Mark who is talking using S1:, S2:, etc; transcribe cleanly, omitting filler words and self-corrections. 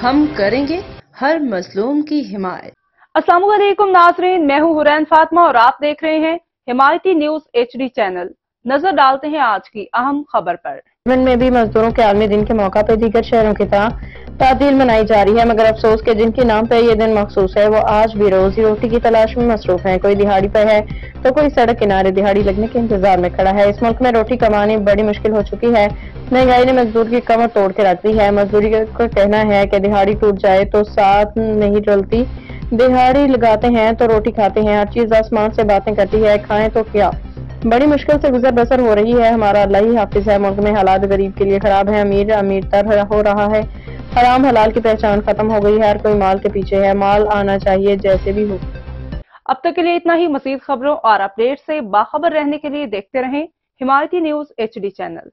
S1: हम करेंगे हर मजलूम की हिमायत।
S2: अस्सलाम वालेकुम नाज़रीन, मैं हूं हुरैन फातिमा और आप देख रहे हैं हिमायती न्यूज HD चैनल। नजर डालते हैं आज की अहम खबर पर।
S3: यमन में भी मजदूरों के आलमी दिन के मौका पर दीगर शहरों की तरह तातील मनाई जा रही है, मगर अफसोस के जिनके नाम पर यह दिन मखसूस है वो आज भी रोजी रोटी की तलाश में मसरूफ है। कोई दिहाड़ी पर है तो कोई सड़क किनारे दिहाड़ी लगने के इंतजार में खड़ा है। इस मुल्क में रोटी कमानी बड़ी मुश्किल हो चुकी है। महंगाई ने मजदूर की कमर तोड़ के रख दी है। मजदूरी का कहना है कि दिहाड़ी टूट जाए तो साथ नहीं चलती, दिहाड़ी लगाते हैं तो रोटी खाते हैं, हर चीज आसमान से बातें करती है, खाएं तो क्या। बड़ी मुश्किल से गुजर बसर हो रही है। हमारा अल्लाह ही हाफिज है। मुल्क में हालात गरीब के लिए खराब है, अमीर अमीर तर हो रहा है। हराम हलाल की पहचान खत्म हो गई है। हर कोई माल के पीछे है, माल आना चाहिए जैसे भी हो।
S2: अब तक के लिए इतना ही। मजीद खबरों और अपडेट से बाखबर रहने के लिए देखते रहें हिमायती न्यूज HD चैनल।